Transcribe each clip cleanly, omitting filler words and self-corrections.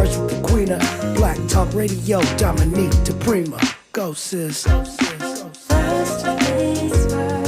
Fresh with the queen of Black Talk Radio, Dominique DiPrima. Go, sis. First things first.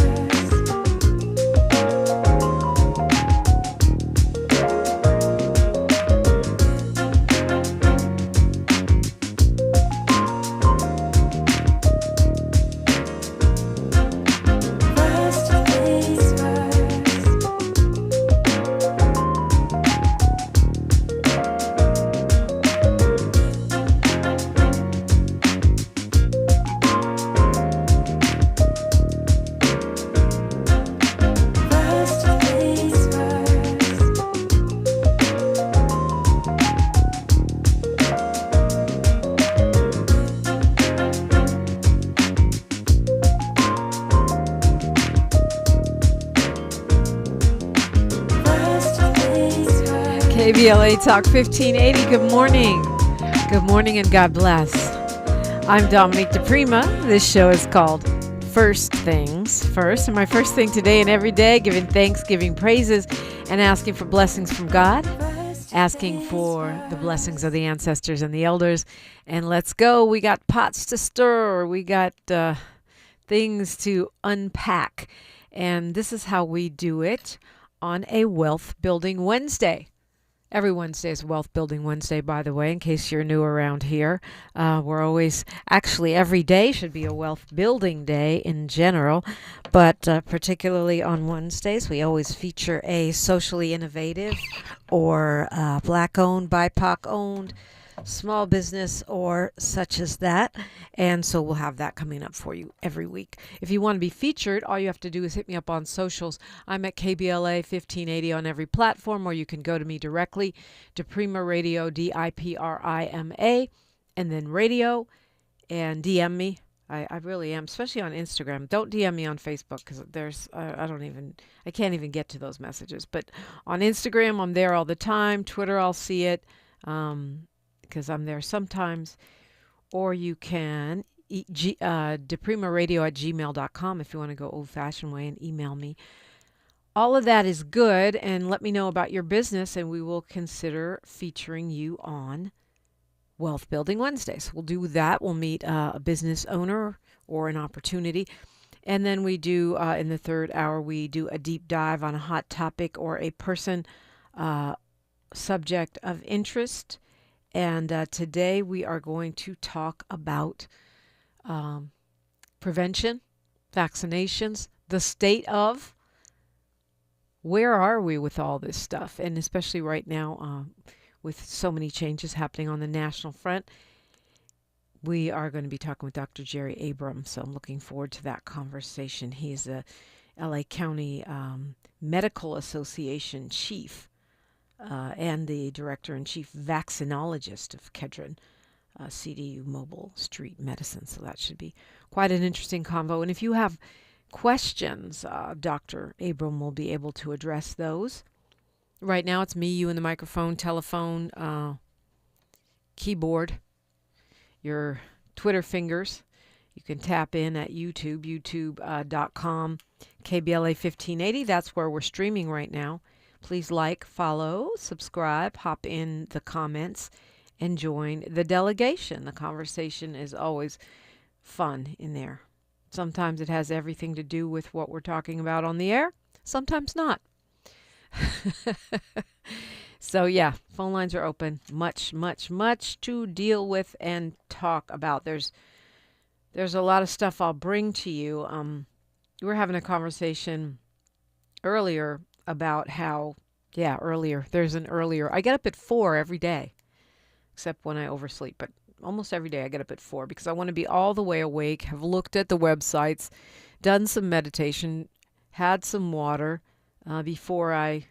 KBLA Talk 1580. Good morning. Good morning and God bless. I'm Dominique DiPrima. This show is called First Things First. And my first thing today and every day, giving thanks, giving praises, and asking for blessings from God. Asking for the blessings of the ancestors and the elders. And let's go. We got pots to stir. We got things to unpack. And this is how we do it on a Wealth Building Wednesday. Every Wednesday is Wealth Building Wednesday, by the way, in case you're new around here. We're always, actually every day should be a Wealth Building Day in general, but particularly on Wednesdays, we always feature a socially innovative or Black-owned, BIPOC-owned small business or such as that. And so we'll have that coming up for you every week. If you want to be featured, all you have to do is hit me up on socials. I'm at KBLA 1580 on every platform, or you can go to me directly, diprimaradio, DIPRIMA, and then radio, and DM me. I really am, especially on Instagram. Don't DM me on Facebook because I can't even get to those messages. But on Instagram, I'm there all the time. Twitter, I'll see it. Because I'm there sometimes, or you can diprimaradio@gmail.com if you want to go old-fashioned way and email me. All of that is good, and let me know about your business, and we will consider featuring you on Wealth Building Wednesdays. We'll do that. We'll meet a business owner or an opportunity, and then we do, in the third hour, we do a deep dive on a hot topic or a person subject of interest. And today we are going to talk about prevention, vaccinations, the state of where are we with all this stuff, and especially right now with so many changes happening on the national front. We are going to be talking with Dr. Jerry Abrams, so I'm looking forward to that conversation. He's a LA County Medical Association chief. And the director-in-chief vaccinologist of Kedron, CDU Mobile Street Medicine. So that should be quite an interesting convo. And if you have questions, Dr. Abram will be able to address those. Right now it's me, you, and the microphone, telephone, keyboard, your Twitter fingers. You can tap in at YouTube, youtube.com, KBLA 1580. That's where we're streaming right now. Please like, follow, subscribe, hop in the comments, and join the delegation. The conversation is always fun in there. Sometimes it has everything to do with what we're talking about on the air. Sometimes not. So yeah, phone lines are open. Much, much, much to deal with and talk about. There's a lot of stuff I'll bring to you. We were having a conversation earlier about how, there's an earlier. I get up at 4 every day, except when I oversleep, but almost every day I get up at 4 because I want to be all the way awake, have looked at the websites, done some meditation, had some water before I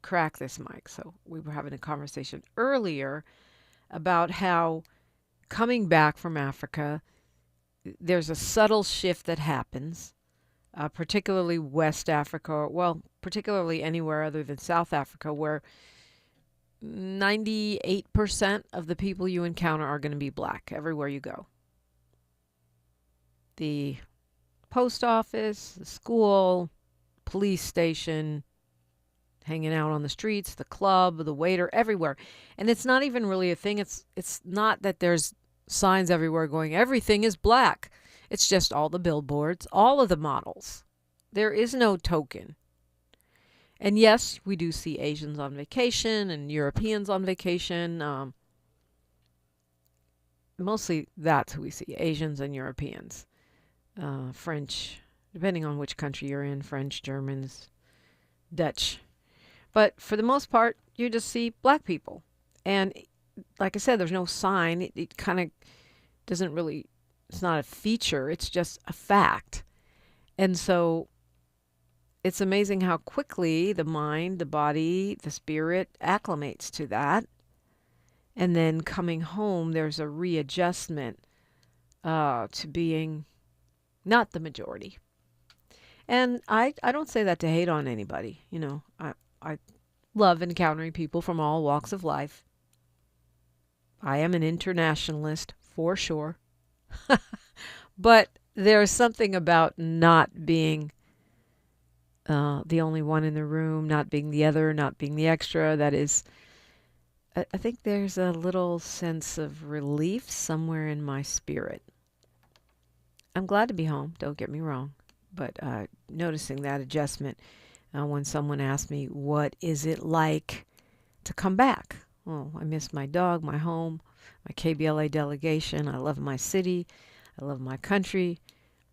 crack this mic. So we were having a conversation earlier about how coming back from Africa, there's a subtle shift that happens. Particularly West Africa, well, particularly anywhere other than South Africa, where 98% of the people you encounter are going to be black everywhere you go. The post office, the school, police station, hanging out on the streets, the club, the waiter, everywhere. And it's not even really a thing. It's not that there's signs everywhere going, everything is black. It's just all the billboards, all of the models. There is no token. And yes, we do see Asians on vacation and Europeans on vacation. Mostly that's who we see, Asians and Europeans. French, depending on which country you're in, French, Germans, Dutch. But for the most part, you just see black people. And like I said, there's no sign. It kind of doesn't really, it's not a feature. It's just a fact. And so it's amazing how quickly the mind, the body, the spirit acclimates to that. And then coming home, there's a readjustment to being not the majority. And I don't say that to hate on anybody. You know, I love encountering people from all walks of life. I am an internationalist for sure. But there's something about not being the only one in the room, not being the other, not being the extra. That is, I think there's a little sense of relief somewhere in my spirit. I'm glad to be home, don't get me wrong. But noticing that adjustment when someone asked me, what is it like to come back? Oh, I miss my dog, my home, my KBLA delegation. I love my city. I love my country.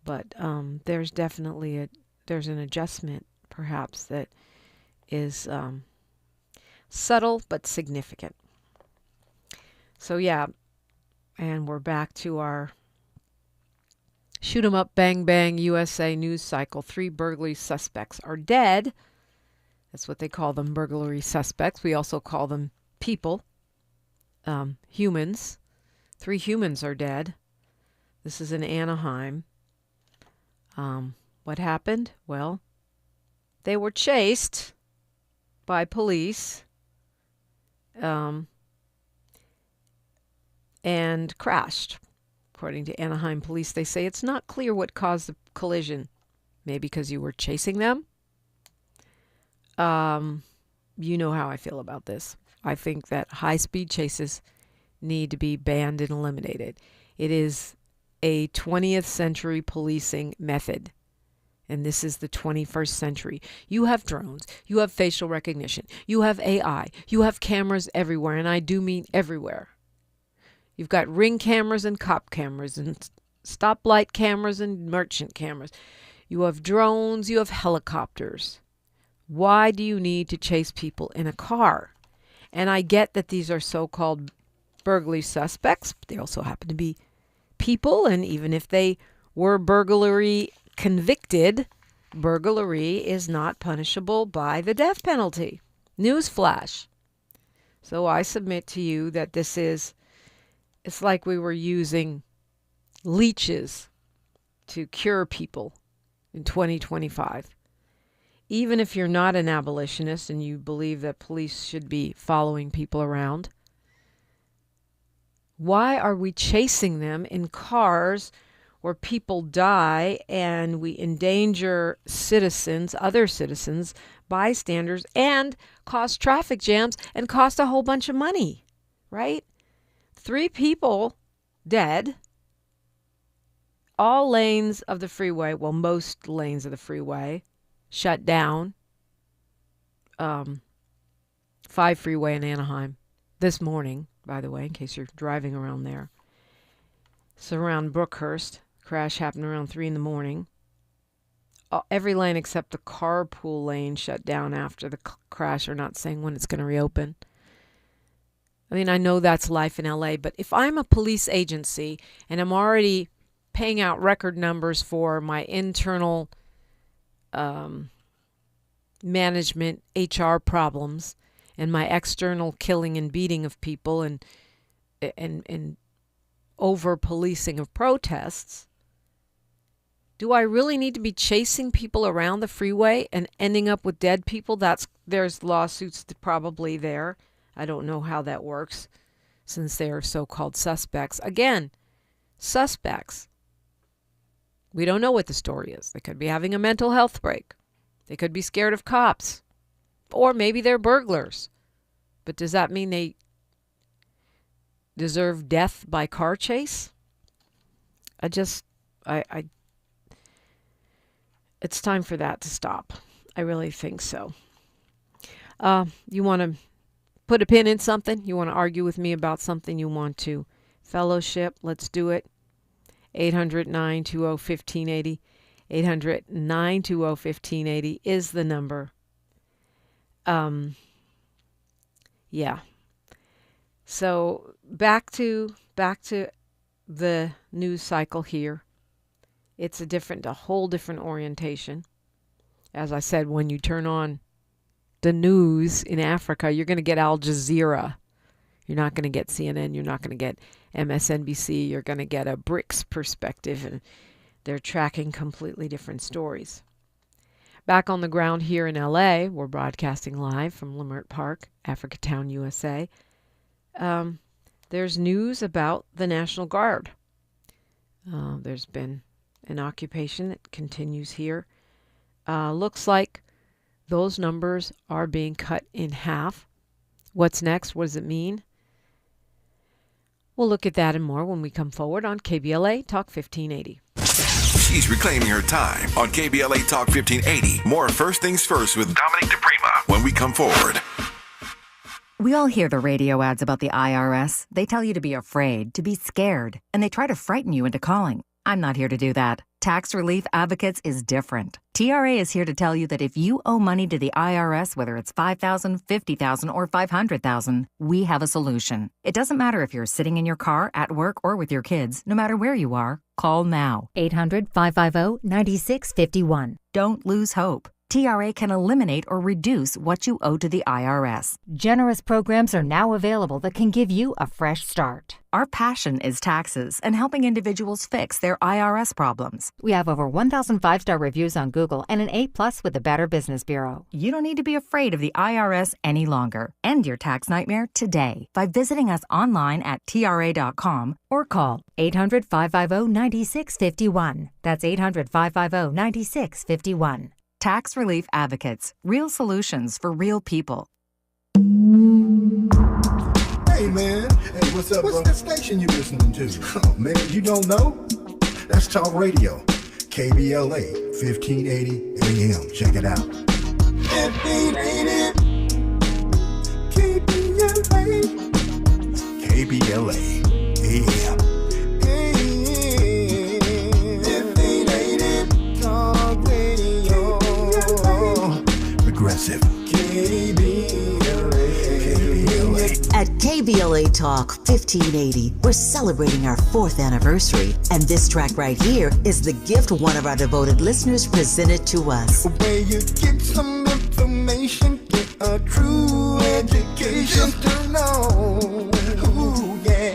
But there's definitely there's an adjustment, perhaps, that is subtle but significant. So, yeah, and we're back to our shoot 'em up, bang, bang, USA news cycle. 3 burglary suspects are dead. That's what they call them, burglary suspects. We also call them people, humans. 3 humans are dead. This is in Anaheim. What happened? Well, they were chased by police and crashed. According to Anaheim police, they say it's not clear what caused the collision. Maybe because you were chasing them. You know how I feel about this. I think that high-speed chases need to be banned and eliminated. It is a 20th century policing method. And this is the 21st century. You have drones. You have facial recognition. You have AI. You have cameras everywhere. And I do mean everywhere. You've got ring cameras and cop cameras and stoplight cameras and merchant cameras. You have drones. You have helicopters. Why do you need to chase people in a car? And I get that these are so-called burglary suspects, but they also happen to be people. And even if they were burglary convicted, burglary is not punishable by the death penalty. Newsflash. So I submit to you that it's like we were using leeches to cure people in 2025. Even if you're not an abolitionist and you believe that police should be following people around, why are we chasing them in cars where people die and we endanger citizens, other citizens, bystanders, and cause traffic jams and cost a whole bunch of money, right? 3 people dead. All lanes of the freeway, well, most lanes of the freeway, shut down. 5 freeway in Anaheim this morning, by the way, in case you're driving around there. So around Brookhurst, crash happened around 3 in the morning. Every lane except the carpool lane shut down after the crash. Are not saying when it's going to reopen. I mean, I know that's life in LA, but if I'm a police agency and I'm already paying out record numbers for my internal management HR problems and my external killing and beating of people and over policing of protests, do I really need to be chasing people around the freeway and ending up with dead people? There's lawsuits probably there. I don't know how that works since they are so-called suspects. Again, suspects. We don't know what the story is. They could be having a mental health break. They could be scared of cops. Or maybe they're burglars. But does that mean they deserve death by car chase? It's time for that to stop. I really think so. You want to put a pin in something? You want to argue with me about something? You want to fellowship? Let's do it. 800-920-1580. 800-920-1580 is the number. Yeah. So back to the news cycle here. It's a whole different orientation. As I said, when you turn on the news in Africa, you're going to get Al Jazeera. You're not going to get CNN. You're not going to get MSNBC. You're going to get a BRICS perspective, and they're tracking completely different stories. Back on the ground here in LA, we're broadcasting live from Leimert Park, Africatown, USA. There's news about the National Guard. There's been an occupation that continues here. Looks like those numbers are being cut in half. What's next? What does it mean? We'll look at that and more when we come forward on KBLA Talk 1580. She's reclaiming her time on KBLA Talk 1580. More First Things First with Dominique DiPrima when we come forward. We all hear the radio ads about the IRS. They tell you to be afraid, to be scared, and they try to frighten you into calling. I'm not here to do that. Tax Relief Advocates is different. TRA is here to tell you that if you owe money to the IRS, whether it's $5,000, $50,000, or $500,000, we have a solution. It doesn't matter if you're sitting in your car, at work, or with your kids. No matter where you are, call now. 800-550-9651. Don't lose hope. TRA can eliminate or reduce what you owe to the IRS. Generous programs are now available that can give you a fresh start. Our passion is taxes and helping individuals fix their IRS problems. We have over 1,000 5-star reviews on Google and an A+ with the Better Business Bureau. You don't need to be afraid of the IRS any longer. End your tax nightmare today by visiting us online at TRA.com or call 800-550-9651. That's 800-550-9651. Tax Relief Advocates. Real solutions for real people. Hey, man. Hey, what's up, What's that station you listening to? Oh, man, you don't know? That's Talk Radio. KBLA, 1580 AM. Check it out. 1580 KBLA AM. 1580 Talk Radio. Progressive. At KBLA Talk 1580, we're celebrating our 4th anniversary, and this track right here is the gift one of our devoted listeners presented to us. Where you get some information, get a true education, just to know. Ooh, yeah.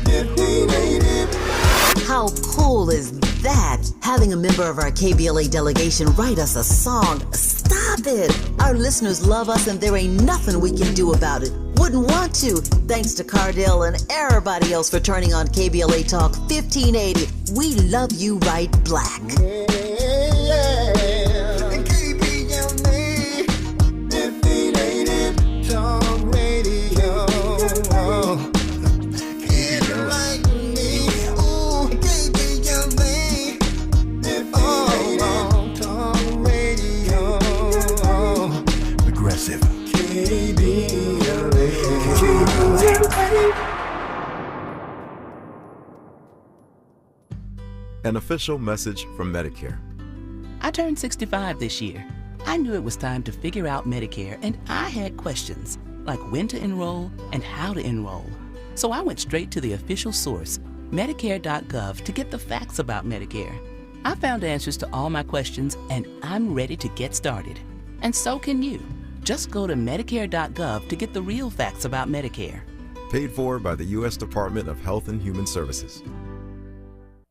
1580. How cool is that? Having a member of our KBLA delegation write us a song. Stop it! Our listeners love us, and there ain't nothing we can do about it. Wouldn't want to. Thanks to Cardell and everybody else for turning on KBLA Talk 1580. We love you right black. And KBLA 1580 Talk Radio. Get it like me. Ooh, KBLA 1580 Talk Radio. Progressive. An official message from Medicare. I turned 65 this year. I knew it was time to figure out Medicare, and I had questions, like when to enroll and how to enroll. So I went straight to the official source, Medicare.gov, to get the facts about Medicare. I found answers to all my questions, and I'm ready to get started. And so can you. Just go to Medicare.gov to get the real facts about Medicare. Paid for by the U.S. Department of Health and Human Services.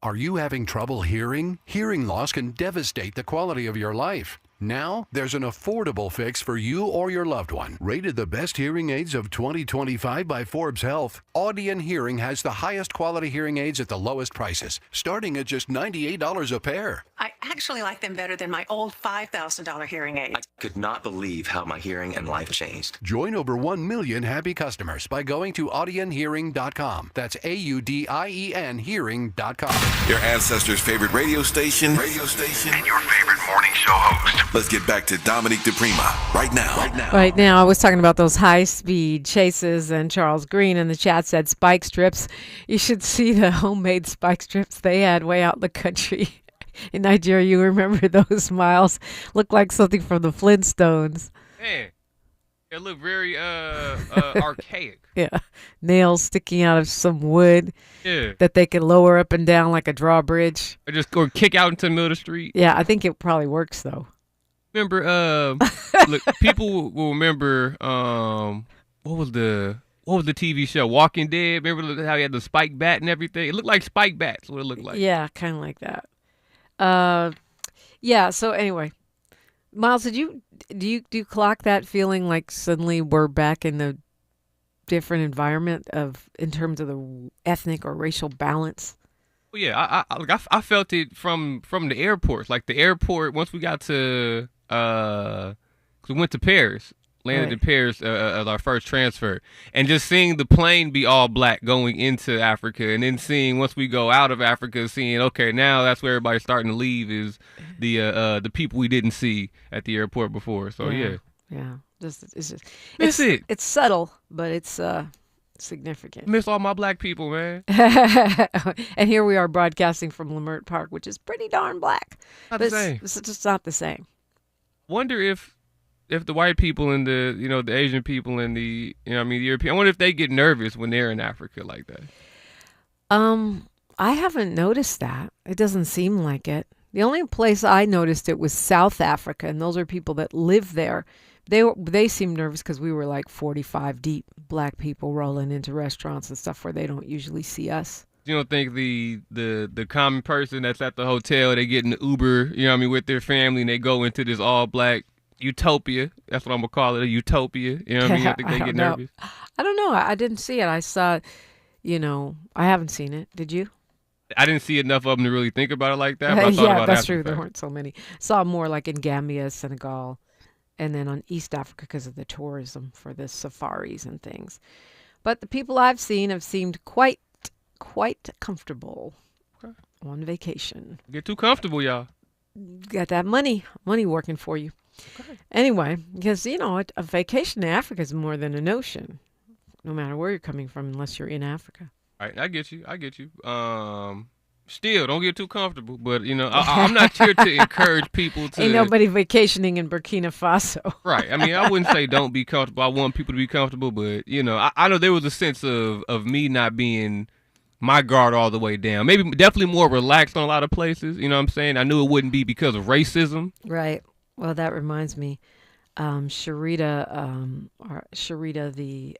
Are you having trouble hearing? Hearing loss can devastate the quality of your life. Now, there's an affordable fix for you or your loved one. Rated the best hearing aids of 2025 by Forbes Health, Audion Hearing has the highest quality hearing aids at the lowest prices, starting at just $98 a pair. I actually like them better than my old $5,000 hearing aid. I could not believe how my hearing and life changed. Join over 1 million happy customers by going to audionhearing.com. That's AUDIEN hearing.com. Your ancestors' favorite radio station, and your favorite morning show host. Let's get back to Dominique DiPrima right now. Right now, I was talking about those high-speed chases, and Charles Green in the chat said spike strips. You should see the homemade spike strips they had way out in the country in Nigeria. You remember those, Miles? Looked like something from the Flintstones. Man, it looked very archaic. Yeah, nails sticking out of some wood that they could lower up and down like a drawbridge. Or kick out into the middle of the street. Yeah, I think it probably works, though. Remember, look, people will remember, what was the TV show, Walking Dead? Remember how he had the spike bat and everything? It looked like spike bats, what it looked like. Yeah, kind of like that. Yeah, so anyway. Miles, do you clock that feeling like suddenly we're back in the different environment in terms of the ethnic or racial balance? Well, yeah, I felt it from the airports. Like the airport, once we got to, 'cause we went to Paris, landed in Paris as our first transfer, and just seeing the plane be all black going into Africa, and then seeing once we go out of Africa, seeing okay, now that's where everybody's starting to leave is the people we didn't see at the airport before. So yeah. It's subtle, but it's significant. Miss all my black people, man. And here we are broadcasting from Leimert Park, which is pretty darn black. Not the same. It's just not the same. Wonder if the white people and the Asian people and the European, I wonder if they get nervous when they're in Africa like that. I haven't noticed that. It doesn't seem like it. The only place I noticed it was South Africa, and those are people that live there. They seemed nervous because we were like 45 deep, black people rolling into restaurants and stuff where they don't usually see us. You don't think the common person that's at the hotel, they get in the Uber, with their family, and they go into this all black utopia? That's what I'm gonna call it, a utopia. You know what I mean? I think they get nervous. I don't know. I didn't see it. I saw, I haven't seen it. Did you? I didn't see enough of them to really think about it like that. But I thought about that's true. There weren't so many. Saw more like in Gambia, Senegal, and then on East Africa because of the tourism for the safaris and things. But the people I've seen have seemed quite comfortable on vacation. Get too comfortable, y'all. Got that money working for you. Okay. Anyway, because, a vacation to Africa is more than a notion, no matter where you're coming from, unless you're in Africa. All right, I get you. Still, don't get too comfortable. But, I'm not here to encourage people to... Ain't nobody vacationing in Burkina Faso. Right. I mean, I wouldn't say don't be comfortable. I want people to be comfortable. But, I know there was a sense of me not being my guard all the way down. Definitely more relaxed on a lot of places. You know what I'm saying? I knew it wouldn't be because of racism. Right. Well, that reminds me. Dr. Sharita, the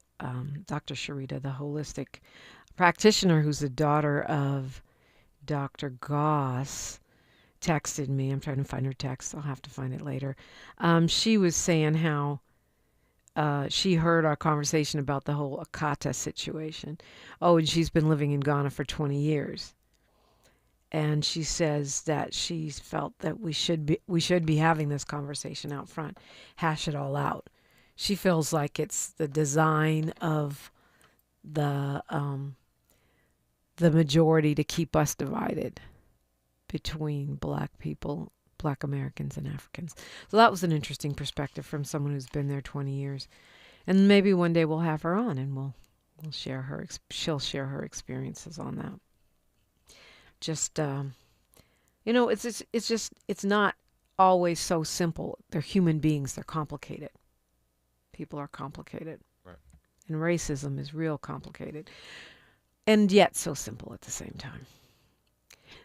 holistic practitioner who's the daughter of Dr. Goss, texted me. I'm trying to find her text. I'll have to find it later. She was saying how she heard our conversation about the whole Akata situation. Oh, and she's been living in Ghana for 20 years. And she says that she's felt that we should be having this conversation out front, hash it all out. She feels like it's the design of the majority to keep us divided between black people, black Americans and Africans. So that was an interesting perspective from someone who's been there 20 years. And maybe one day we'll have her on and we'll share she'll share her experiences on that. Just, it's not always so simple. They're human beings. They're complicated. People are complicated. Right. And racism is real complicated. And yet so simple at the same time.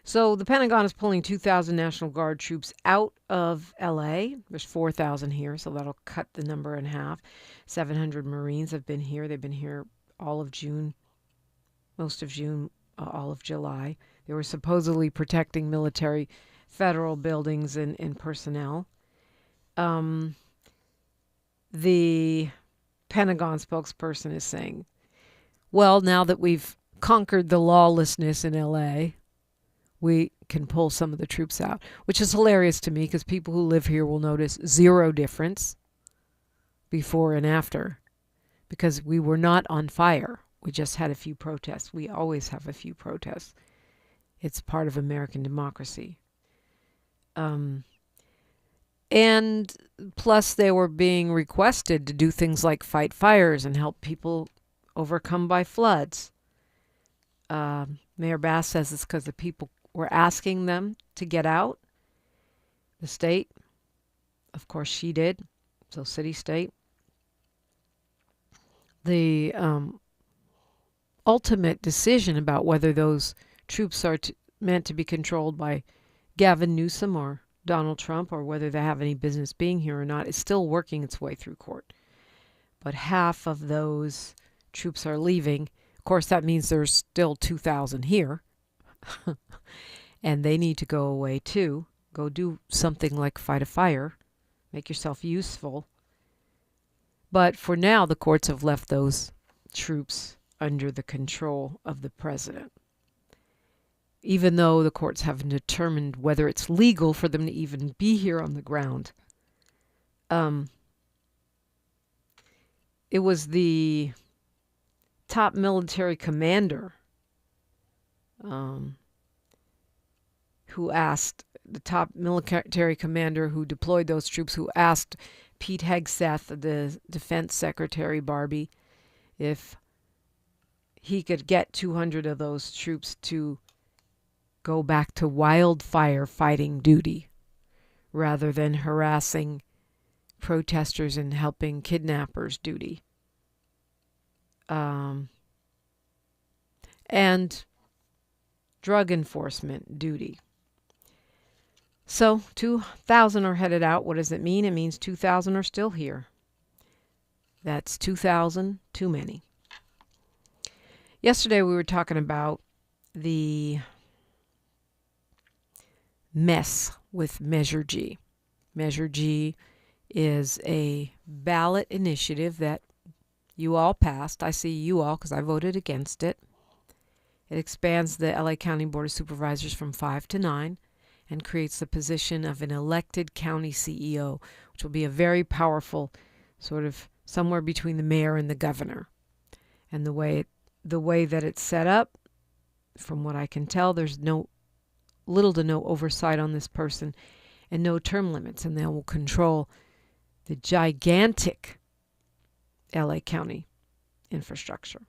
So the Pentagon is pulling 2,000 National Guard troops out of L.A. There's 4,000 here, so that'll cut the number in half. 700 Marines have been here. They've been here all of June, most of June, all of July. They were supposedly protecting military federal buildings and personnel. the Pentagon spokesperson is saying, well, now that we've conquered the lawlessness in LA, we can pull some of the troops out, which is hilarious to me because people who live here will notice zero difference before and after because we were not on fire. We just had a few protests. We always have a few protests. It's part of American democracy. And plus they were being requested to do things like fight fires and help people overcome by floods. Mayor Bass says it's because the people were asking them to get out. The state, of course she did, so city, state. The ultimate decision about whether those troops are meant to be controlled by Gavin Newsom or Donald Trump or whether they have any business being here or not is still working its way through court. But half of those troops are leaving. Of course, that means there's still 2,000 here. And they need to go away too. Go do something like fight a fire. Make yourself useful. But for now, the courts have left those troops under the control of the president. Even though the courts haven't determined whether it's legal for them to even be here on the ground. It was the top military commander who asked, the top military commander who deployed those troops, who asked Pete Hegseth, the defense secretary, Barbie, if he could get 200 of those troops to go back to wildfire fighting duty rather than harassing protesters and helping kidnappers duty. And drug enforcement duty. So 2,000 are headed out. What does it mean? It means 2,000 are still here. That's 2,000 too many. Yesterday we were talking about the mess with Measure G. Measure G is a ballot initiative that you all passed. I see you all because I voted against it. It expands the LA County Board of Supervisors from 5 to 9 and creates the position of an elected county CEO, which will be a very powerful sort of somewhere between the mayor and the governor. And the way that it's set up, from what I can tell, there's little to no oversight on this person and no term limits, and they will control the gigantic LA County infrastructure.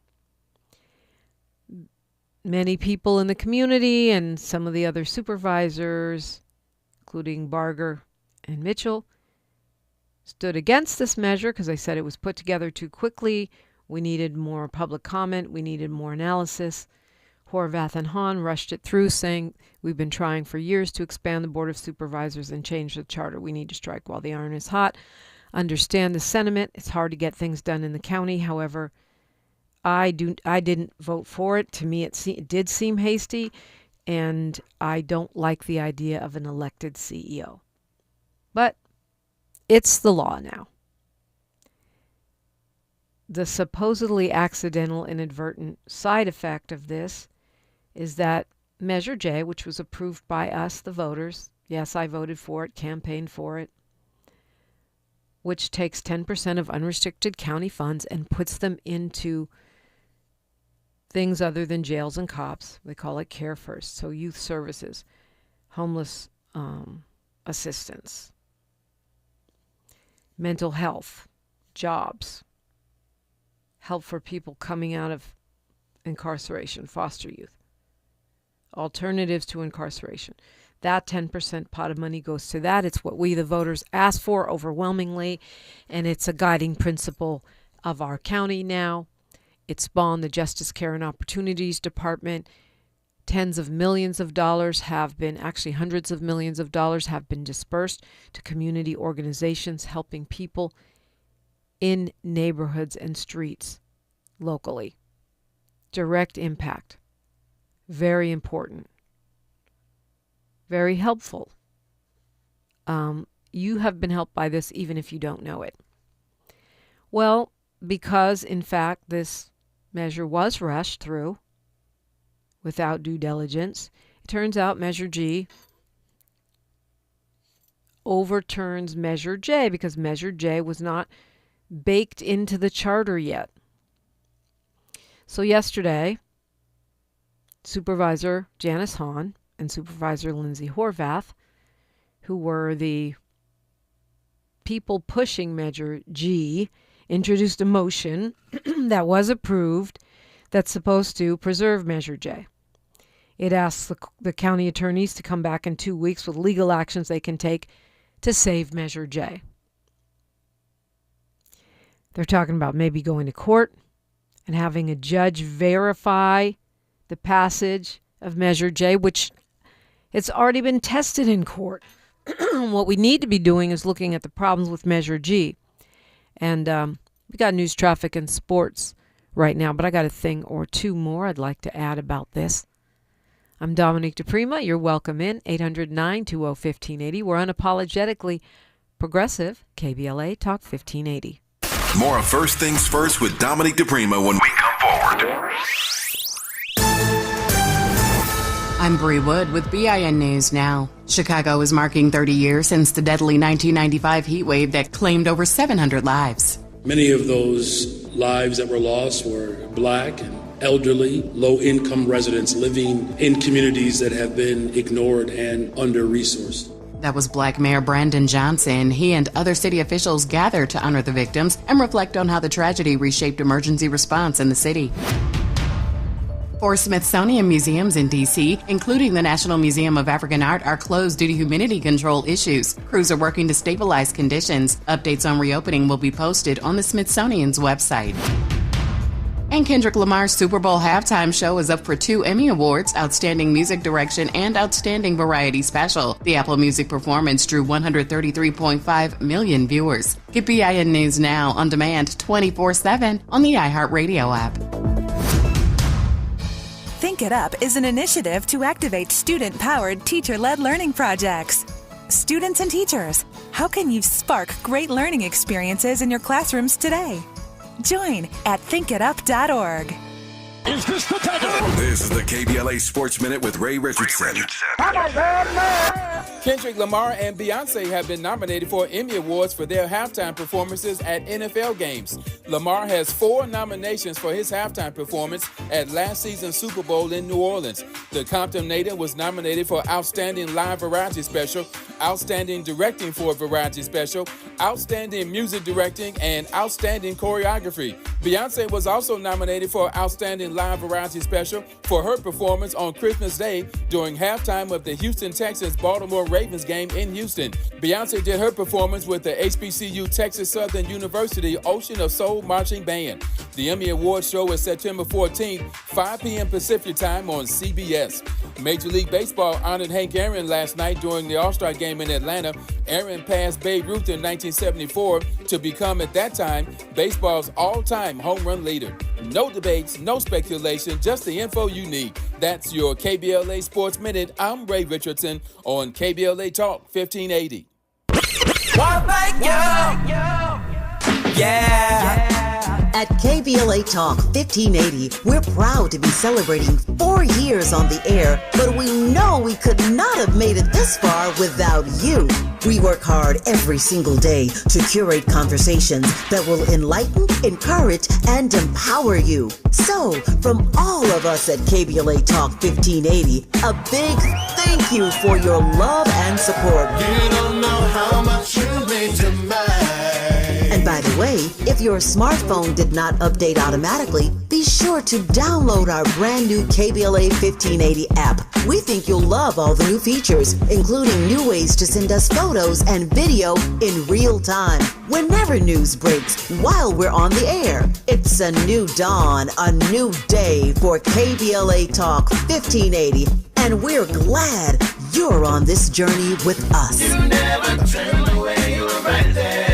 Many people in the community and some of the other supervisors, including Barger and Mitchell, stood against this measure because they said it was put together too quickly. We needed more public comment. We needed more analysis. Horvath and Hahn rushed it through, saying, we've been trying for years to expand the Board of Supervisors and change the charter. We need to strike while the iron is hot. Understand the sentiment. It's hard to get things done in the county. However, I didn't vote for it. To me, it did seem hasty, and I don't like the idea of an elected CEO. But it's the law now. The supposedly accidental, inadvertent side effect of this is that Measure J, which was approved by us, the voters, yes, I voted for it, campaigned for it, which takes 10% of unrestricted county funds and puts them into things other than jails and cops. They call it Care First. So youth services, homeless assistance, mental health, jobs, help for people coming out of incarceration, foster youth, alternatives to incarceration. That 10% pot of money goes to that. It's what we, the voters, asked for overwhelmingly, and it's a guiding principle of our county now. It spawned the Justice, Care, and Opportunities Department. Tens of millions of dollars have been, actually hundreds of millions of dollars have been dispersed to community organizations helping people in neighborhoods and streets locally. Direct impact. Very important. Very helpful. you have been helped by this even if you don't know it. Well, because, in fact, this measure was rushed through without due diligence, it turns out Measure G overturns Measure J because Measure J was not baked into the charter yet. So yesterday, Supervisor Janice Hahn and Supervisor Lindsay Horvath, who were the people pushing Measure G, introduced a motion that was approved that's supposed to preserve Measure J. It asks the county attorneys to come back in 2 weeks with legal actions they can take to save Measure J. They're talking about maybe going to court and having a judge verify the passage of Measure J, which it's already been tested in court. What we need to be doing is looking at the problems with Measure G. And we got news, traffic, and sports right now, but I got a thing or two more I'd like to add about this. I'm Dominique DiPrima. You're welcome in. 800-920-1580. We're unapologetically progressive. KBLA Talk 1580. More of First Things First with Dominique DiPrima when we come forward. I'm Bree Wood with BIN News Now. Chicago is marking 30 years since the deadly 1995 heat wave that claimed over 700 lives. Many of those lives that were lost were Black and elderly, low-income residents living in communities that have been ignored and under-resourced. That was Black Mayor Brandon Johnson. He and other city officials gathered to honor the victims and reflect on how the tragedy reshaped emergency response in the city. 4 Smithsonian museums in D.C., including the National Museum of African Art, are closed due to humidity control issues. Crews are working to stabilize conditions. Updates on reopening will be posted on the Smithsonian's website. And Kendrick Lamar's Super Bowl halftime show is up for 2 Emmy Awards, Outstanding Music Direction and Outstanding Variety Special. The Apple Music performance drew 133.5 million viewers. Get BIN News Now on demand 24/7 on the iHeartRadio app. Think It Up is an initiative to activate student-powered, teacher-led learning projects. Students and teachers, how can you spark great learning experiences in your classrooms today? Join at thinkitup.org. Is this the time? This is the KBLA Sports Minute with Ray Richardson. Kendrick Lamar and Beyonce have been nominated for Emmy Awards for their halftime performances at NFL games. Lamar has 4 nominations for his halftime performance at last season's Super Bowl in New Orleans. The Compton native was nominated for Outstanding Live Variety Special, Outstanding Directing for a Variety Special, Outstanding Music Directing, and Outstanding Choreography. Beyonce was also nominated for Outstanding Live Variety Special for her performance on Christmas Day during halftime of the Houston Texans-Baltimore Ravens game in Houston. Beyonce did her performance with the HBCU Texas Southern University Ocean of Soul Marching Band. The Emmy Awards show is September 14th, 5 p.m. Pacific Time on CBS. Major League Baseball honored Hank Aaron last night during the All-Star game in Atlanta. Aaron passed Babe Ruth in 1974 to become, at that time, baseball's all-time home run leader. No debates, no speculation, just the info you need. That's your KBLA Sports Minute. I'm Ray Richardson on KBLA Talk 1580. At KBLA Talk 1580, we're proud to be celebrating 4 years on the air, but we know we could not have made it this far without you. We work hard every single day to curate conversations that will enlighten, encourage, and empower you. So, from all of us at KBLA Talk 1580, a big thank you for your love and support. You don't know how much you mean to me. And by the way, if your smartphone did not update automatically, be sure to download our brand new KBLA 1580 app. We think you'll love all the new features, including new ways to send us photos and video in real time, whenever news breaks, while we're on the air. It's a new dawn, a new day for KBLA Talk 1580, and we're glad you're on this journey with us. You never turned away, you were right there.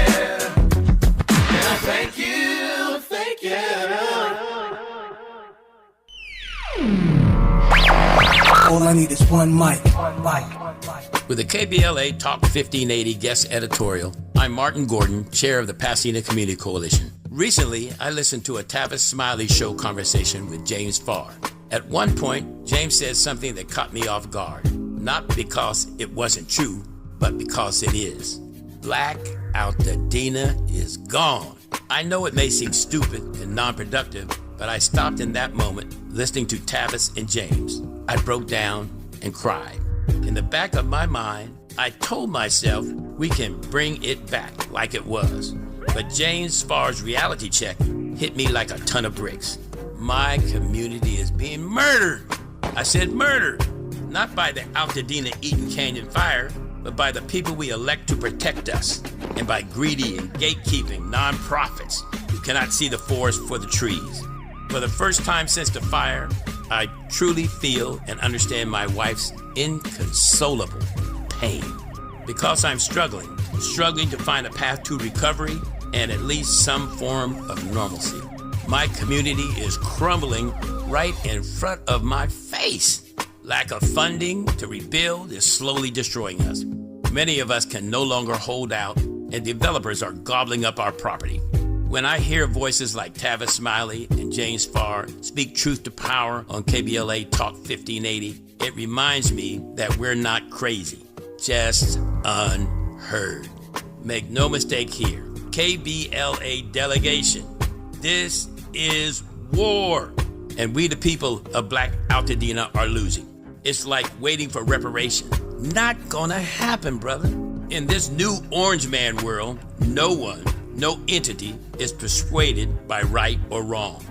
Thank you, thank you. All I need is one mic. With the KBLA Talk 1580 guest editorial, I'm Martin Gordon, chair of the Pasadena Community Coalition. Recently, I listened to a Tavis Smiley show conversation with James Farr. At one point, James said something that caught me off guard. Not because it wasn't true, but because it is. Black Altadena is gone. I know it may seem stupid and non-productive, but I stopped in that moment listening to Tavis and James. I broke down and cried. In the back of my mind, I told myself we can bring it back like it was. But James Farr's reality check hit me like a ton of bricks. My community is being murdered. I said murdered, not by the Altadena Eaton Canyon fire, but by the people we elect to protect us, and by greedy and gatekeeping nonprofits who cannot see the forest for the trees. For the first time since the fire, I truly feel and understand my wife's inconsolable pain. Because I'm struggling to find a path to recovery and at least some form of normalcy. My community is crumbling right in front of my face. Lack of funding to rebuild is slowly destroying us. Many of us can no longer hold out, and developers are gobbling up our property. When I hear voices like Tavis Smiley and James Farr speak truth to power on KBLA Talk 1580, it reminds me that we're not crazy, just unheard. Make no mistake here, KBLA delegation, this is war, and we the people of Black Altadena are losing. It's like waiting for reparation. Not gonna happen, brother. In this new orange man world, no one, no entity is persuaded by right or wrong.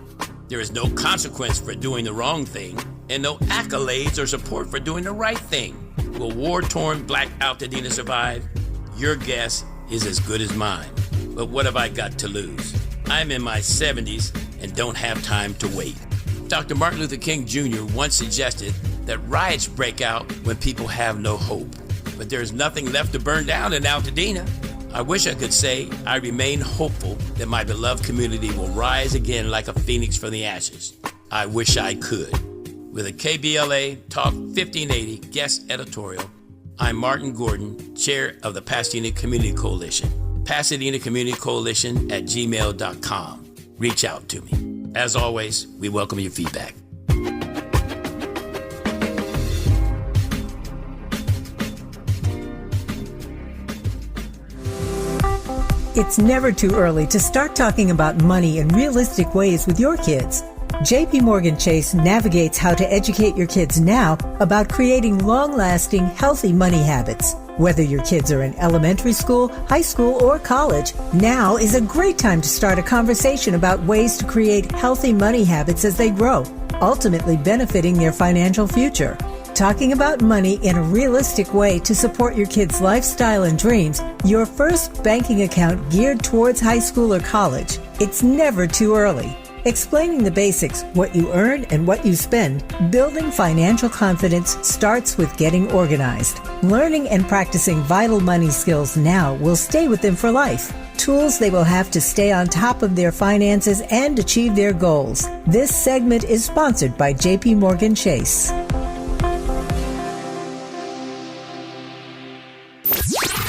There is no consequence for doing the wrong thing, and no accolades or support for doing the right thing. Will war-torn Black Altadena survive? Your guess is as good as mine. But what have I got to lose? I'm in my 70s and don't have time to wait. Dr. Martin Luther King Jr. once suggested that riots break out when people have no hope. But there's nothing left to burn down in Altadena. I wish I could say I remain hopeful that my beloved community will rise again like a phoenix from the ashes. I wish I could. With a KBLA Talk 1580 guest editorial, I'm Martin Gordon, chair of the Pasadena Community Coalition. Pasadena Community Coalition at gmail.com. Reach out to me. As always, we welcome your feedback. It's never too early to start talking about money in realistic ways with your kids. JP Morgan Chase navigates how to educate your kids now about creating long-lasting, healthy money habits. Whether your kids are in elementary school, high school, or college, now is a great time to start a conversation about ways to create healthy money habits as they grow, ultimately benefiting their financial future. Talking about money in a realistic way to support your kids' lifestyle and dreams, your first banking account geared towards high school or college. It's never too early. Explaining the basics, what you earn and what you spend, building financial confidence starts with getting organized. Learning and practicing vital money skills now will stay with them for life. Tools they will have to stay on top of their finances and achieve their goals. This segment is sponsored by JP Morgan Chase.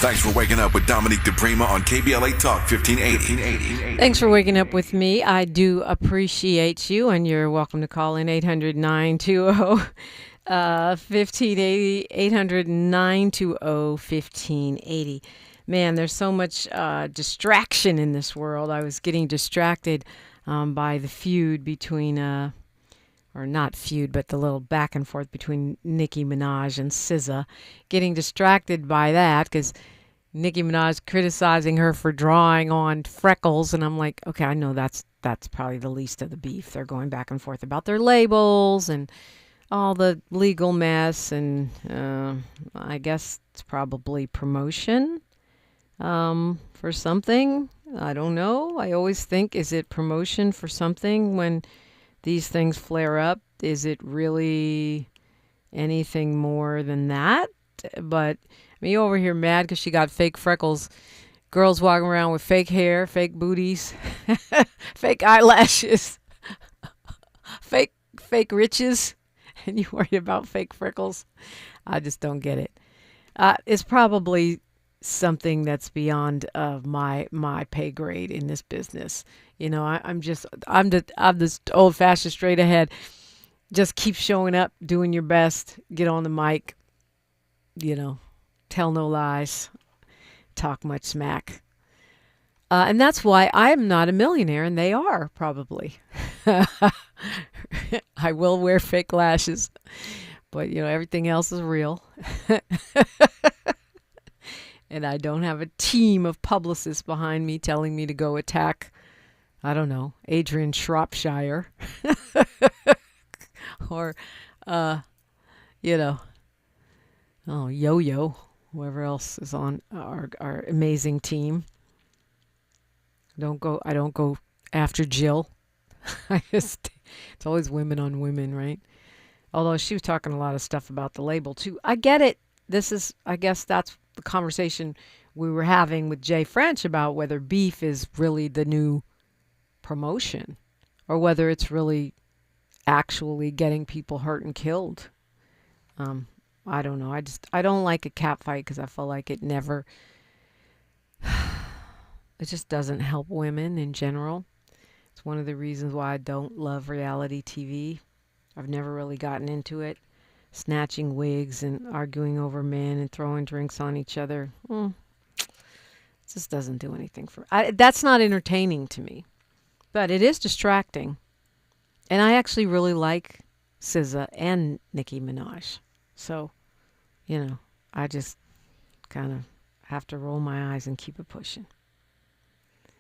Thanks for waking up with Dominique DiPrima on KBLA Talk 1580. Thanks for waking up with me. I do appreciate you, and you're welcome to call in 800-920-1580, 800-920-1580. Man, there's so much distraction in this world. I was getting distracted by the feud between, or not feud, but the little back and forth between Nicki Minaj and SZA. Getting distracted by that because Nicki Minaj criticizing her for drawing on freckles, and I'm like, okay, I know that's probably the least of the beef. They're going back and forth about their labels and all the legal mess, and I guess it's probably promotion for something. I don't know. I always think, is it promotion for something when these things flare up? Is it really anything more than that? But me over here mad because she got fake freckles. Girls walking around with fake hair, fake booties, fake eyelashes, fake riches. and you worry about fake freckles. I just don't get it. It's probably something that's beyond my pay grade in this business. You know, I'm this old fashioned straight ahead. Just keep showing up, doing your best, get on the mic, you know, tell no lies, talk much smack. And that's why I'm not a millionaire, and they are probably. I will wear fake lashes, but, you know, everything else is real. And I don't have a team of publicists behind me telling me to go attack, I don't know, Adrian Shropshire. Or, you know, Yo-Yo, whoever else is on our amazing team. I don't go after Jill. It's always women on women, right? Although she was talking a lot of stuff about the label too. I get it. I guess that's the conversation we were having with Jay French about whether beef is really the new promotion or whether it's really actually getting people hurt and killed. I don't know. I don't like a cat fight because I feel like it just doesn't help women in general. It's one of the reasons why I don't love reality TV. I've never really gotten into it. Snatching wigs and arguing over men and throwing drinks on each other. It just doesn't do anything that's not entertaining to me. But it is distracting. And I actually really like SZA and Nicki Minaj. So, you know, I just kind of have to roll my eyes and keep it pushing.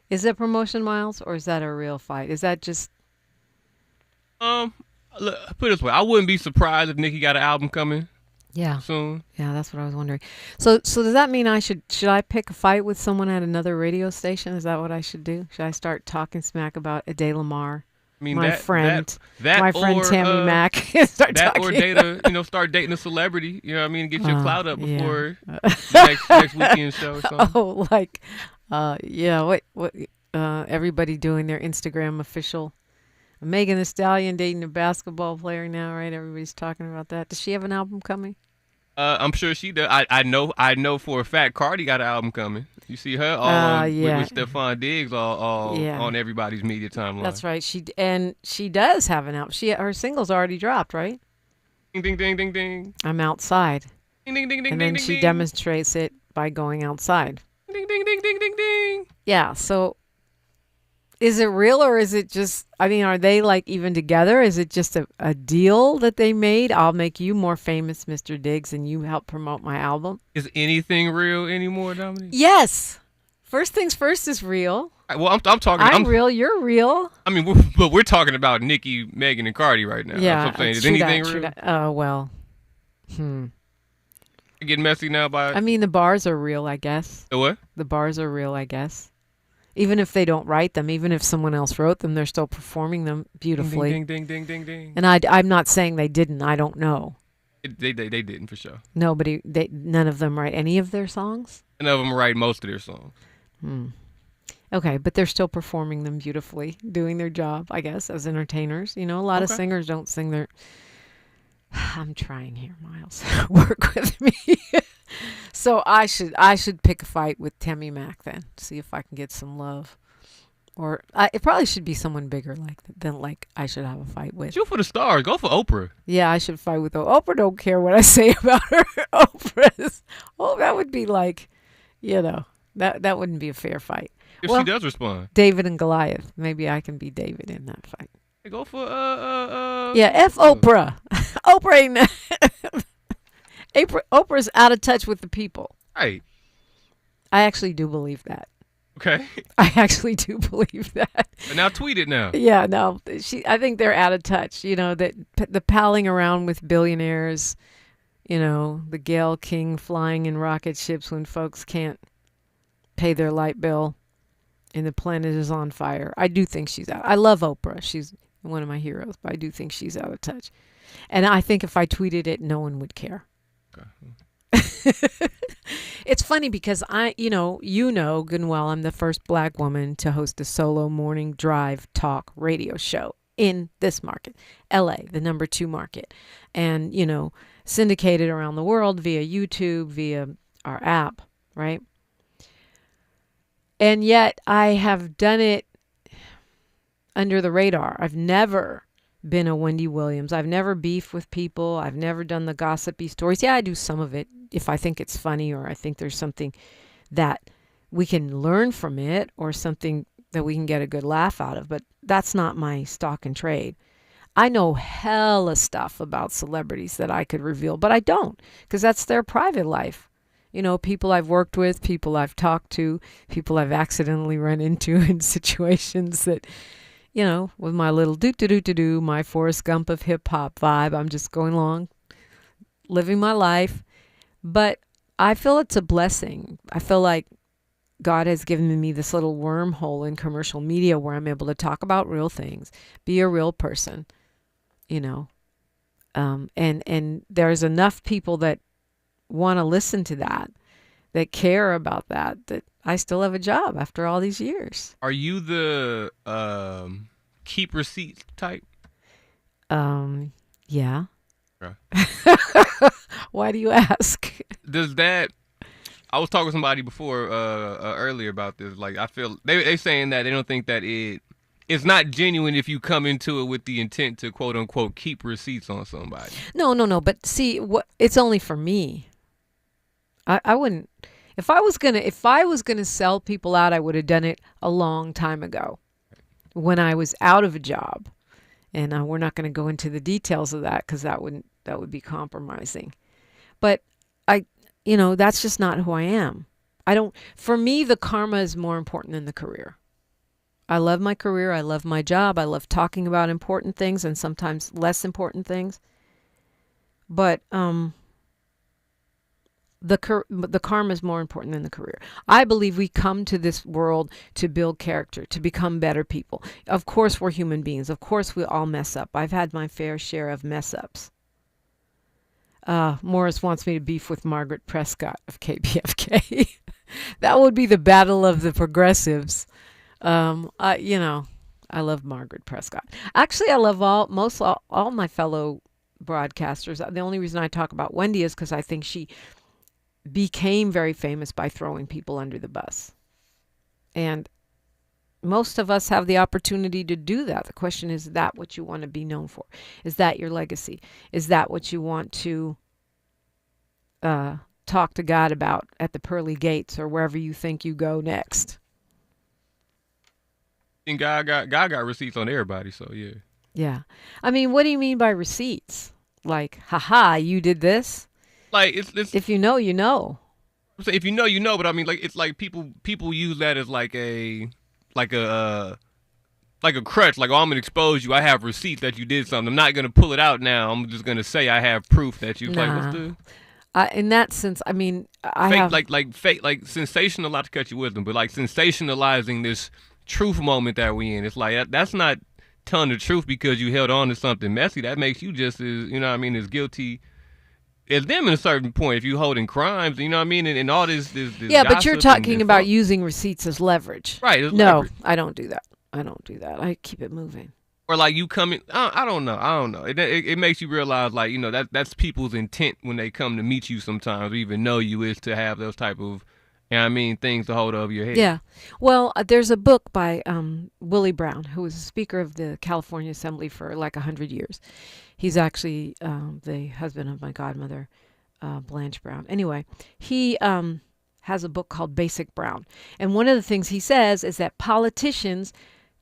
Is that promotion, Miles, or is that a real fight? Is that just... Look, put it this way. I wouldn't be surprised if Nicki got an album coming soon. Yeah, that's what I was wondering. So does that mean should I pick a fight with someone at another radio station? Is that what I should do? Should I start talking smack about Ade Lamar? I mean, my friend or, Tammy Mack. Start or start dating a celebrity. You know what I mean? Get your clout up before next weekend show or something. Oh, like, what everybody doing their Instagram official. Megan Thee Stallion dating a basketball player now, right? Everybody's talking about that. Does she have an album coming? I'm sure she does. I know for a fact Cardi got an album coming. You see her all with Stephon Diggs all on everybody's media timeline. That's right. She does have an album. Her single's already dropped, right? Ding ding ding ding ding. I'm outside. Ding ding ding ding. And then she demonstrates it by going outside. Ding ding ding ding ding ding. Yeah. So, is it real or is it just? I mean, are they like even together? Is it just a deal that they made? I'll make you more famous, Mr. Diggs, and you help promote my album. Is anything real anymore, Dominique? Yes. First things first is real. Well, I'm talking. I'm real. You're real. I mean, we're talking about Nicki, Megan, and Cardi right now. Yeah. That's what I'm saying. Is anything real? Oh well. Getting messy now by. I mean, the bars are real, I guess. The what? The bars are real, I guess. Even if they don't write them, even if someone else wrote them, they're still performing them beautifully. Ding ding ding ding ding ding. And I'm not saying they didn't. I don't know. They didn't for sure. None of them write any of their songs. None of them write most of their songs. Okay, but they're still performing them beautifully, doing their job, I guess, as entertainers. You know, a lot of singers don't sing their... I'm trying here, Miles. Work with me. So I should pick a fight with Tammy Mack then, see if I can get some love. Or it probably should be someone bigger than I should have a fight with. Shoot for the stars. Go for Oprah. Yeah, I should fight with Oprah. Don't care what I say about her. Oprah's. Oh, that would be like, that wouldn't be a fair fight. If she does respond. David and Goliath. Maybe I can be David in that fight. Go for F Oprah. Oprah ain't Oprah's out of touch with the people. Right. I actually do believe that. Okay. I actually do believe that. But now tweet it now. Yeah, no. I think they're out of touch. You know, that the palling around with billionaires, the Gayle King flying in rocket ships when folks can't pay their light bill and the planet is on fire. I do think she's out. I love Oprah. She's one of my heroes, but I do think she's out of touch. And I think if I tweeted it, no one would care. Okay. It's funny because you know good and well, I'm the first black woman to host a solo morning drive talk radio show in this market, LA, the number 2 market, and, syndicated around the world via YouTube, via our app, right? And yet I have done it under the radar. I've never been a Wendy Williams. I've never beefed with people. I've never done the gossipy stories. Yeah, I do some of it if I think it's funny or I think there's something that we can learn from it or something that we can get a good laugh out of. But that's not my stock and trade. I know hella stuff about celebrities that I could reveal, but I don't, because that's their private life. People I've worked with, people I've talked to, people I've accidentally run into in situations that, with my little do-do-do-do-do, my Forrest Gump of hip-hop vibe, I'm just going along, living my life. But I feel it's a blessing. I feel like God has given me this little wormhole in commercial media where I'm able to talk about real things, be a real person, and there's enough people that want to listen to that care about that I still have a job after all these years. Are you the keep receipts type? Yeah. Okay. Why do you ask? Does that? I was talking to somebody before earlier about this. Like, I feel they saying that they don't think that it's not genuine if you come into it with the intent to quote unquote keep receipts on somebody. No. But see, it's only for me. I wouldn't. If I was gonna sell people out, I would have done it a long time ago, when I was out of a job, and we're not going to go into the details of that because that would be compromising. But that's just not who I am. For me, the karma is more important than the career. I love my career. I love my job. I love talking about important things and sometimes less important things. But the karma is more important than the career. I believe we come to this world to build character, to become better people. Of course, we're human beings. Of course, we all mess up. I've had my fair share of mess ups. Morris wants me to beef with Margaret Prescott of KBFK. That would be the battle of the progressives. I love Margaret Prescott. Actually, I love all my fellow broadcasters. The only reason I talk about Wendy is because I think she became very famous by throwing people under the bus. And most of us have the opportunity to do that. The question is that what you want to be known for? Is that your legacy? Is that what you want to talk to God about at the pearly gates or wherever you think you go next? And God got receipts on everybody, so yeah. Yeah. I mean, what do you mean by receipts? Like, haha, you did this? Like, it's if you know, you know. If you know, you know. But I mean, like, it's like people use that as like a crutch. Like, oh, I'm gonna expose you. I have receipts that you did something. I'm not gonna pull it out now. I'm just gonna say I have proof that you. Nah. Like, what's the? In that sense, I mean, I fake, have fake sensational. Not to cut your wisdom, but like sensationalizing this truth moment that we in. It's like that's not telling the truth because you held on to something messy. That makes you just as as guilty as them in a certain point. If you holding crimes, and all this yeah, but you're talking about using receipts as leverage, right? No, leverage. I don't do that. I keep it moving. Or like you come in, I don't know. It makes you realize like that's people's intent when they come to meet you sometimes, or even know you, is to have those type of things to hold over your head. Yeah. Well, there's a book by Willie Brown, who was a speaker of the California Assembly for like 100 years. He's actually the husband of my godmother, Blanche Brown. Anyway, he has a book called Basic Brown. And one of the things he says is that politicians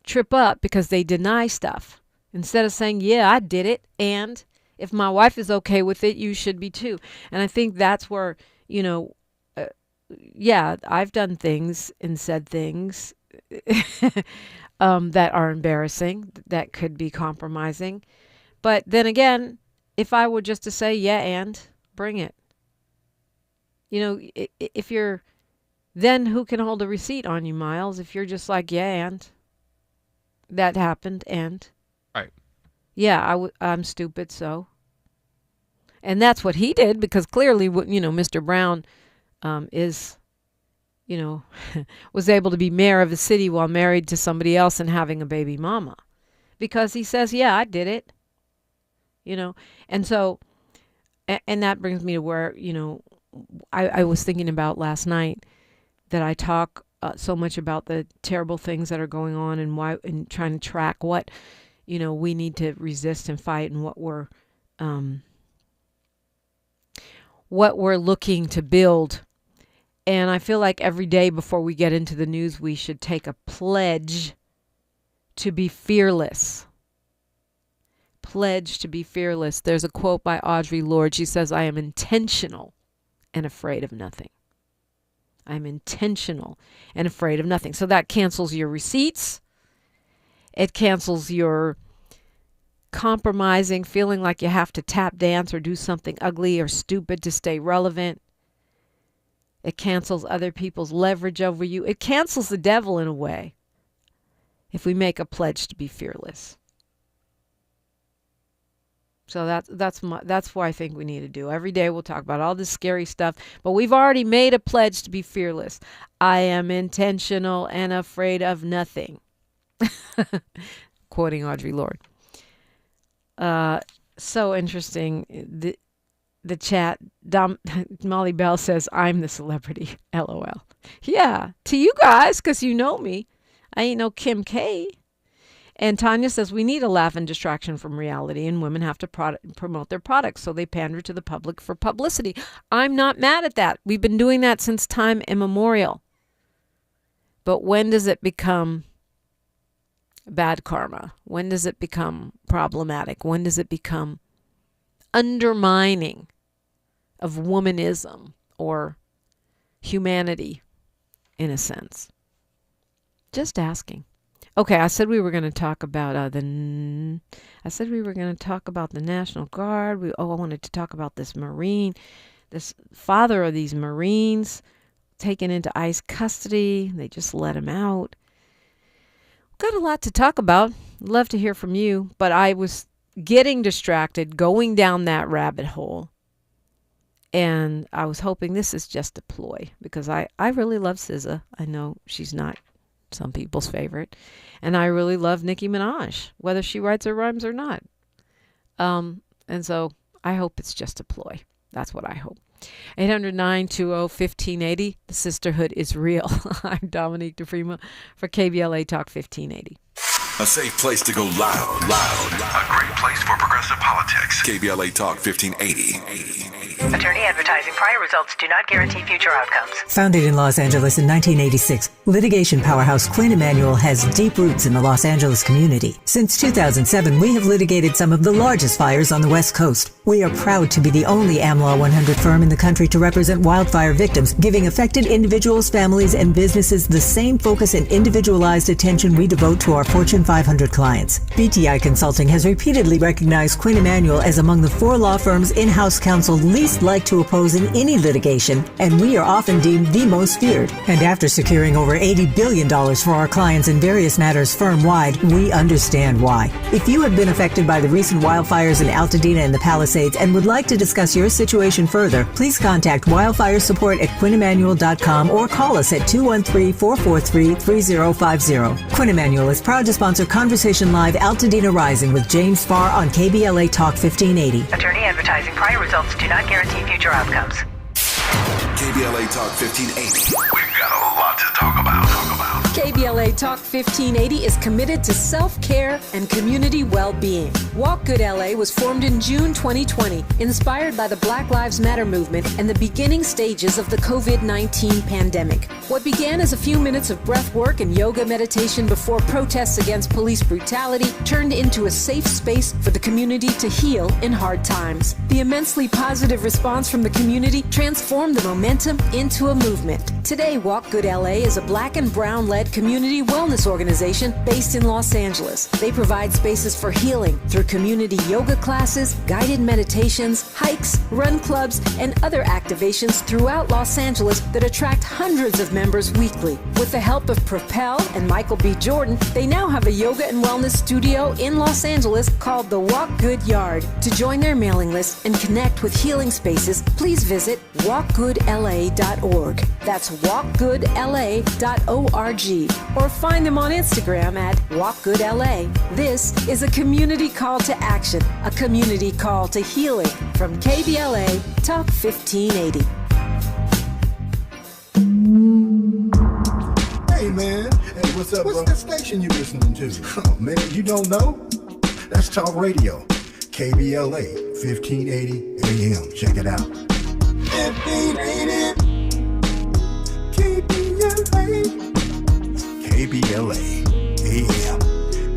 trip up because they deny stuff. Instead of saying, yeah, I did it, and if my wife is okay with it, you should be too. And I think that's where, yeah, I've done things and said things that are embarrassing, that could be compromising. But then again, if I were just to say, yeah, and bring it. If you're, then who can hold a receipt on you, Miles? If you're just like, yeah, and that happened, and. Right. Yeah, I'm stupid, so. And that's what he did, because clearly, Mr. Brown is, was able to be mayor of a city while married to somebody else and having a baby mama. because he says, yeah, I did it. And so, and that brings me to where, I was thinking about last night that I talk so much about the terrible things that are going on and why, and trying to track what, we need to resist and fight, and what we're looking to build. And I feel like every day before we get into the news, we should take a pledge to be fearless. Pledge to be fearless. There's a quote by Audre Lorde. She says, I am intentional and afraid of nothing. I'm intentional and afraid of nothing. So that cancels your receipts. It cancels your compromising, feeling like you have to tap dance or do something ugly or stupid to stay relevant. It cancels other people's leverage over you. It cancels the devil in a way if we make a pledge to be fearless. So that's what I think we need to do. Every day we'll talk about all this scary stuff, but we've already made a pledge to be fearless. I am intentional and afraid of nothing. Quoting Audre Lorde. So interesting. The chat, Molly Bell says, I'm the celebrity. LOL. Yeah, to you guys, because you know me. I ain't no Kim K. And Tanya says, we need a laugh and distraction from reality, and women have to promote their products, so they pander to the public for publicity. I'm not mad at that. We've been doing that since time immemorial. But when does it become bad karma? When does it become problematic? When does it become undermining of womanism or humanity, in a sense? Just asking. Okay, I said we were going to talk about the National Guard. I wanted to talk about this Marine, this father of these Marines taken into ICE custody. They just let him out. Got a lot to talk about. Love to hear from you, but I was getting distracted, going down that rabbit hole. And I was hoping this is just a ploy, because I really love SZA. I know she's not some people's favorite. And I really love Nicki Minaj, whether she writes her rhymes or not. And so I hope it's just a ploy. That's what I hope. 800-920-1580. The sisterhood is real. I'm Dominique DiPrima for KBLA Talk 1580. A safe place to go loud. A great place for progressive politics. KBLA Talk 1580. Attorney advertising. Prior results do not guarantee future outcomes. Founded in Los Angeles in 1986, litigation powerhouse Quinn Emanuel has deep roots in the Los Angeles community. Since 2007, we have litigated some of the largest fires on the West Coast. We are proud to be the only AmLaw 100 firm in the country to represent wildfire victims, giving affected individuals, families, and businesses the same focus and individualized attention we devote to our Fortune 500 clients. BTI Consulting has repeatedly recognized Quinn Emanuel as among the 4 law firms in-house counsel least like to oppose in any litigation, and we are often deemed the most feared. And after securing over $80 billion for our clients in various matters firm-wide, we understand why. If you have been affected by the recent wildfires in Altadena and the Palisades and would like to discuss your situation further, please contact wildfire support at QuinnEmanuel.com or call us at 213-443-3050. Quinn Emanuel is proud to sponsor Conversation Live Altadena Rising with James Farr on KBLA Talk 1580. Attorney advertising. Prior results do not guarantee future outcomes. KBLA Talk 1580. We've got a lot to talk about. KBLA Talk 1580 is committed to self-care and community well-being. Walk Good LA was formed in June 2020, inspired by the Black Lives Matter movement and the beginning stages of the COVID-19 pandemic. What began as a few minutes of breath work and yoga meditation before protests against police brutality turned into a safe space for the community to heal in hard times. The immensely positive response from the community transformed the momentum into a movement. Today, Walk Good LA is a Black and Brown-led community wellness organization based in Los Angeles. They provide spaces for healing through community yoga classes, guided meditations, hikes, run clubs, and other activations throughout Los Angeles that attract hundreds of members weekly. With the help of Propel and Michael B. Jordan, they now have a yoga and wellness studio in Los Angeles called the Walk Good Yard. To join their mailing list and connect with healing spaces, please visit walkgoodla.org. That's walkgoodla.org. or find them on Instagram at WalkGoodLA. This is a community call to action, a community call to healing from KBLA Talk 1580. Hey man, hey, what's up? What's that station you listening to? Oh man, you don't know? That's Talk Radio, KBLA 1580 AM. Check it out. 1580 KBLA. KBLA AM.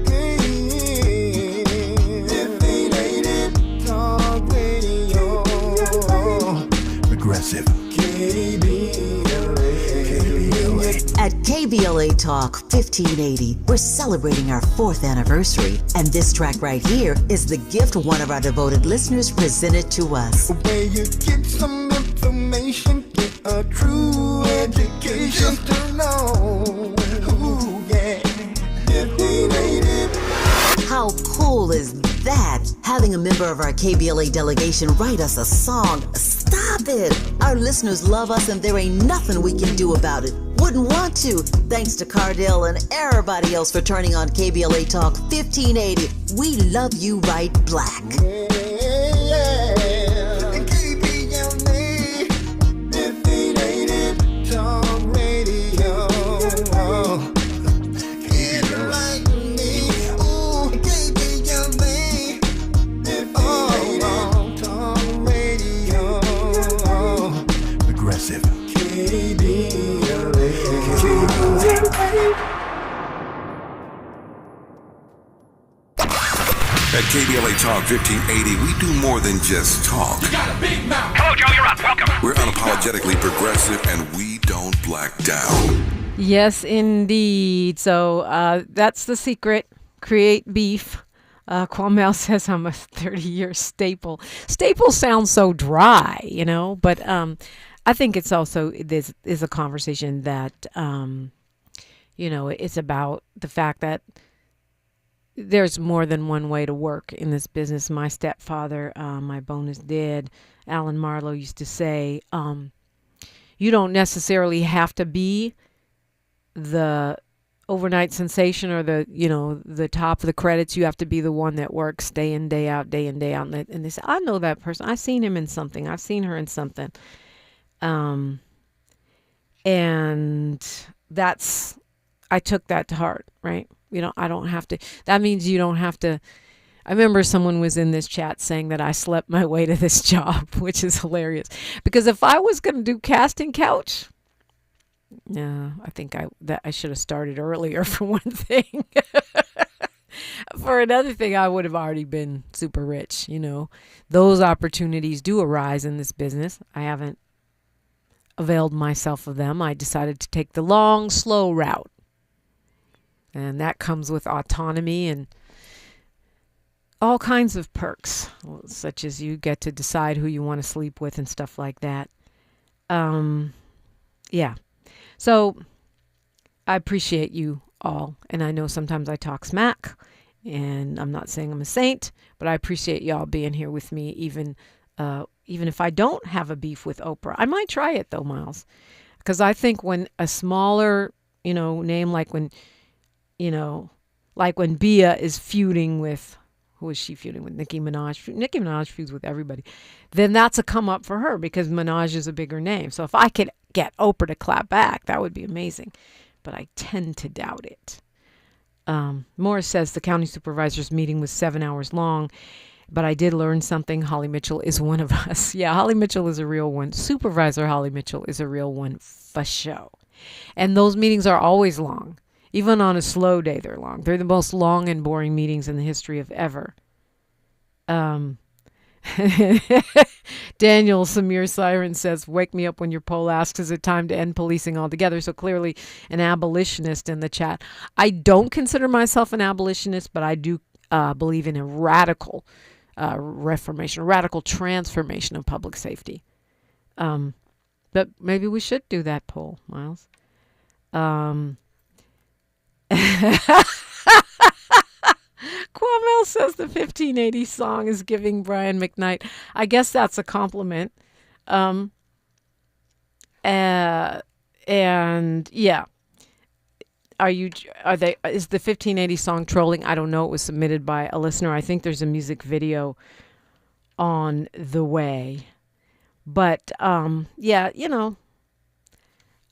1580 Talk Radio. Progressive. At KBLA Talk 1580, we're celebrating our 4th anniversary, and this track right here is the gift one of our devoted listeners presented to us. Where you get some information, get a true education, just to know. Ooh, yeah. 1580. How cool is that? Having a member of our KBLA delegation write us a song. Stop it! Our listeners love us and there ain't nothing we can do about it. Wouldn't want to. Thanks to Cardell and everybody else for turning on KBLA Talk 1580. We love you right black. KBLA 1580 Talk Radio. Get like me. Ooh, KBLA 1580 Talk Radio. Progressive. KBLA. At KBLA Talk 1580, we do more than just talk. You got a big mouth. Hello, Joe, you're up. Welcome. We're unapologetically progressive, and we don't black down. Yes, indeed. So that's the secret. Create beef. Kwame says I'm a 30-year staple. Staple sounds so dry, you know, but I think it's also, this is a conversation that, you know, it's about the fact that there's more than one way to work in this business. My stepfather, my bonus dad, Alan Marlowe, used to say, you don't necessarily have to be the overnight sensation or the, you know, the top of the credits. You have to be the one that works day in, day out, day in, day out. And they say, I know that person. I've seen him in something. I've seen her in something. And I took that to heart, right? You know, I don't have to, that means you don't have to. I remember someone was in this chat saying that I slept my way to this job, which is hilarious. Because if I was going to do casting couch, I think I should have started earlier for one thing. For another thing, I would have already been super rich, you know. Those opportunities do arise in this business. I haven't availed myself of them. I decided to take the long, slow route. And that comes with autonomy and all kinds of perks, such as you get to decide who you want to sleep with and stuff like that. Yeah. So I appreciate you all. And I know sometimes I talk smack, and I'm not saying I'm a saint, but I appreciate y'all being here with me, even if I don't have a beef with Oprah. I might try it though, Miles, because I think when a smaller, you know, name like when Bia is feuding with, who is she feuding with? Nicki Minaj. Nicki Minaj feuds with everybody. Then that's a come up for her because Minaj is a bigger name. So if I could get Oprah to clap back, that would be amazing. But I tend to doubt it. Morris says the county supervisor's meeting was 7 hours long, but I did learn something. Holly Mitchell is one of us. Yeah, Holly Mitchell is a real one. Supervisor Holly Mitchell is a real one for show. And those meetings are always long. Even on a slow day, they're long. They're the most long and boring meetings in the history of ever. Daniel Samir Siren says, wake me up when your poll asks, is it time to end policing altogether? So clearly an abolitionist in the chat. I don't consider myself an abolitionist, but I do believe in a radical reformation, a radical transformation of public safety. But maybe we should do that poll, Miles. Kwame says the 1580 song is giving Brian McKnight. I guess that's a compliment. And yeah, Is the 1580 song trolling? I don't know. It was submitted by a listener. I think there's a music video on the way. But, yeah,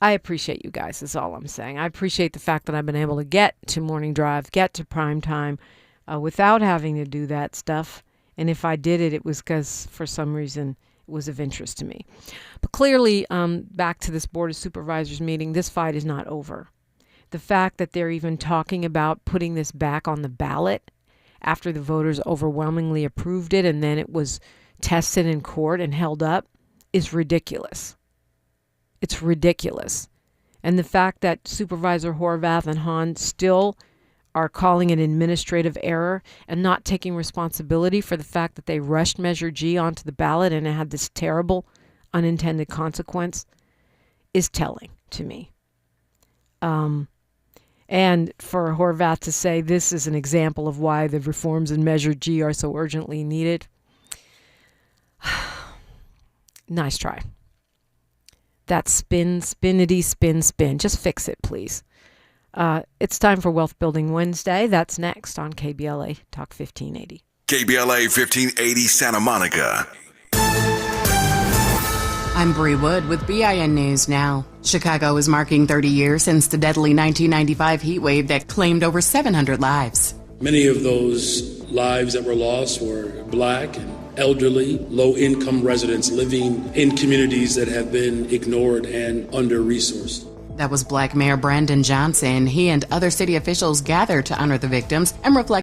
I appreciate you guys is all I'm saying. I appreciate the fact that I've been able to get to Morning Drive, get to prime time without having to do that stuff. And if I did it, it was because for some reason it was of interest to me. But clearly, back to this Board of Supervisors meeting, this fight is not over. The fact that they're even talking about putting this back on the ballot after the voters overwhelmingly approved it and then it was tested in court and held up is ridiculous. It's ridiculous. And the fact that Supervisor Horvath and Hahn still are calling it administrative error and not taking responsibility for the fact that they rushed Measure G onto the ballot and it had this terrible unintended consequence is telling to me. And for Horvath to say this is an example of why the reforms in Measure G are so urgently needed. Nice try. That spin. Just fix it, please. It's time for Wealth Building Wednesday. That's next on KBLA Talk 1580. KBLA 1580 Santa Monica. I'm Bree Wood with BIN News Now. Chicago is marking 30 years since the deadly 1995 heat wave that claimed over 700 lives. Many of those lives that were lost were Black and elderly, low-income residents living in communities that have been ignored and under-resourced. That was Black Mayor Brandon Johnson. He and other city officials gathered to honor the victims and reflect